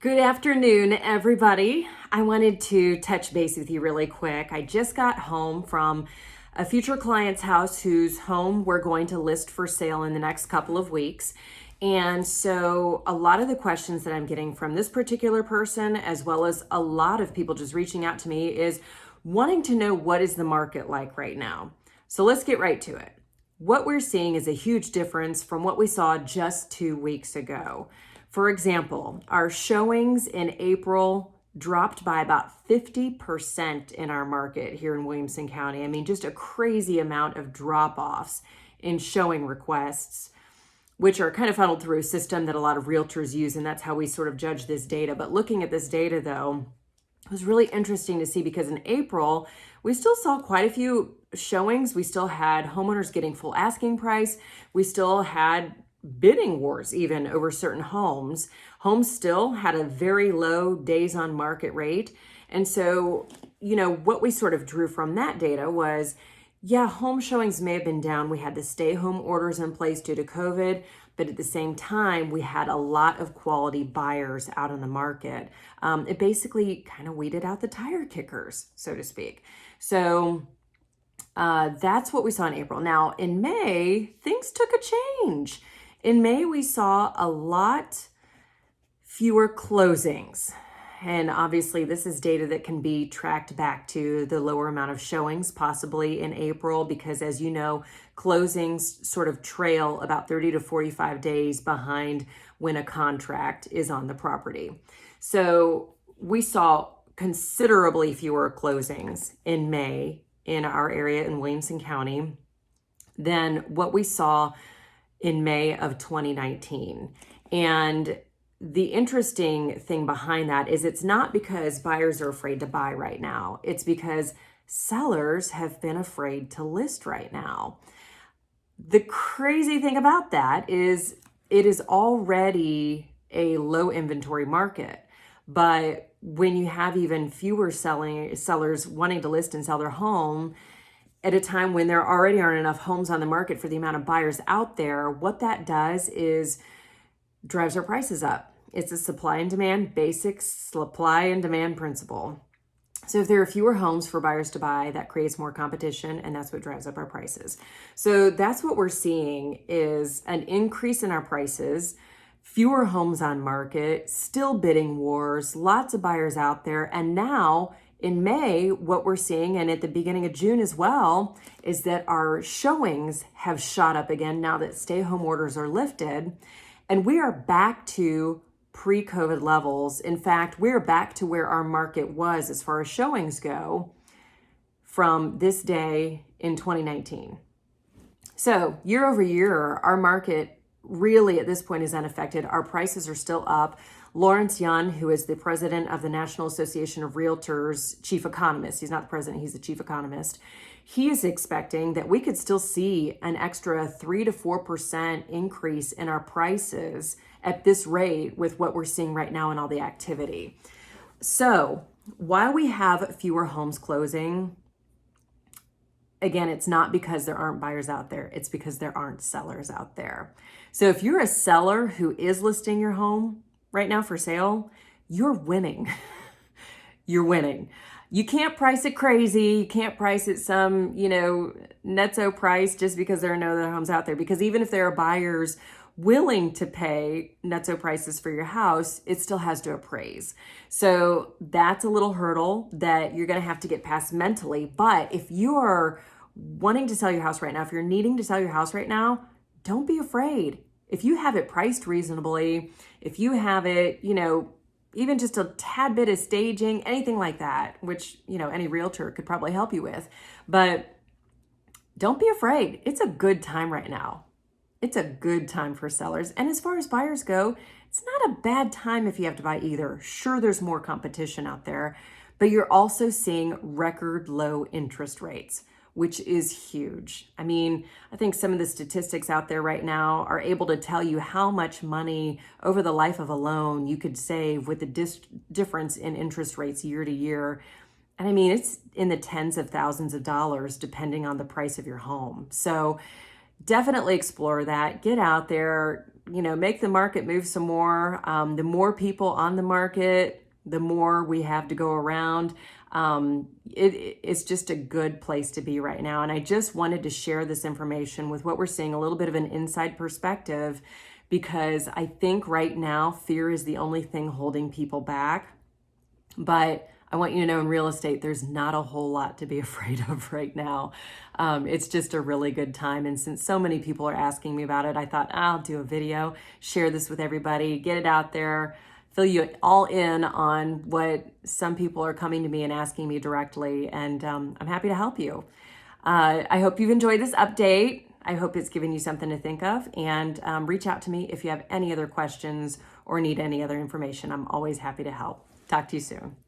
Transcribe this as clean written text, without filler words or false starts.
Good afternoon, everybody. I wanted to touch base with you really quick. I just got home from a future client's house whose home we're going to list for sale in the next couple of weeks. And so a lot of the questions that I'm getting from this particular person, as well as a lot of people just reaching out to me, is wanting to know what is the market like right now. So let's get right to it. What we're seeing is a huge difference from what we saw just 2 weeks ago. For example, our showings in April dropped by about 50% in our market here in Williamson County. I mean, just a crazy amount of drop-offs in showing requests, which are kind of funneled through a system that a lot of realtors use, and that's how we sort of judge this data. But looking at this data, though, it was really interesting to see because in April, we still saw quite a few showings. We still had homeowners getting full asking price. We still had bidding wars even over certain homes. Homes still had a very low days on market rate. And so, what we sort of drew from that data was, yeah, home showings may have been down. We had the stay home orders in place due to COVID, but at the same time, we had a lot of quality buyers out on the market. It basically kind of weeded out the tire kickers, so to speak. So that's what we saw in April. Now, in May, things took a change. In May, we saw a lot fewer closings. And obviously, this is data that can be tracked back to the lower amount of showings, possibly in April, because as you know, closings sort of trail about 30 to 45 days behind when a contract is on the property. So we saw considerably fewer closings in May in our area in Williamson County than what we saw in May of 2019. And the interesting thing behind that is it's not because buyers are afraid to buy right now. It's because sellers have been afraid to list right now. The crazy thing about that is it is already a low inventory market. But when you have even fewer sellers wanting to list and sell their home, at a time when there already aren't enough homes on the market for the amount of buyers out there, what that does is drives our prices up. It's a supply and demand, basic supply and demand principle. So if there are fewer homes for buyers to buy, that creates more competition, and that's what drives up our prices. So that's what we're seeing is an increase in our prices, fewer homes on market, still bidding wars, lots of buyers out there, and now in May, what we're seeing, and at the beginning of June as well, is that our showings have shot up again now that stay-home orders are lifted, and we are back to pre-COVID levels. In fact, we're back to where our market was as far as showings go from this day in 2019. So year over year, our market really at this point is unaffected. Our prices are still up. Lawrence Yun, who is the president of the National Association of Realtors, chief economist, he's not the president, he's the chief economist, he is expecting that we could still see an extra 3 to 4% increase in our prices at this rate with what we're seeing right now and all the activity. So while we have fewer homes closing, again, it's not because there aren't buyers out there, it's because there aren't sellers out there. So if you're a seller who is listing your home right now for sale, you're winning. You're winning. You can't price it crazy. You can't price it some, nutso price just because there are no other homes out there. Because even if there are buyers willing to pay nutso prices for your house, it still has to appraise. So that's a little hurdle that you're going to have to get past mentally. But if you are wanting to sell your house right now, if you're needing to sell your house right now, don't be afraid. If you have it priced reasonably, if you have it, even just a tad bit of staging, anything like that, which, any realtor could probably help you with, but don't be afraid. It's a good time right now. It's a good time for sellers. And as far as buyers go, it's not a bad time if you have to buy either. Sure, there's more competition out there, but you're also seeing record low interest rates, which is huge. I mean, I think some of the statistics out there right now are able to tell you how much money over the life of a loan you could save with the difference in interest rates year to year. And I mean, it's in the tens of thousands of dollars depending on the price of your home. So definitely explore that. Get out there, make the market move some more. The more people on the market, the more we have to go around. It's just a good place to be right now. And I just wanted to share this information with what we're seeing, a little bit of an inside perspective, because I think right now fear is the only thing holding people back. But I want you to know, in real estate, there's not a whole lot to be afraid of right now. It's just a really good time. And since so many people are asking me about it, I thought I'll do a video, share this with everybody, get it out there, fill you all in on what some people are coming to me and asking me directly. And I'm happy to help you. I hope you've enjoyed this update. I hope it's given you something to think of. And reach out to me if you have any other questions or need any other information. I'm always happy to help. Talk to you soon.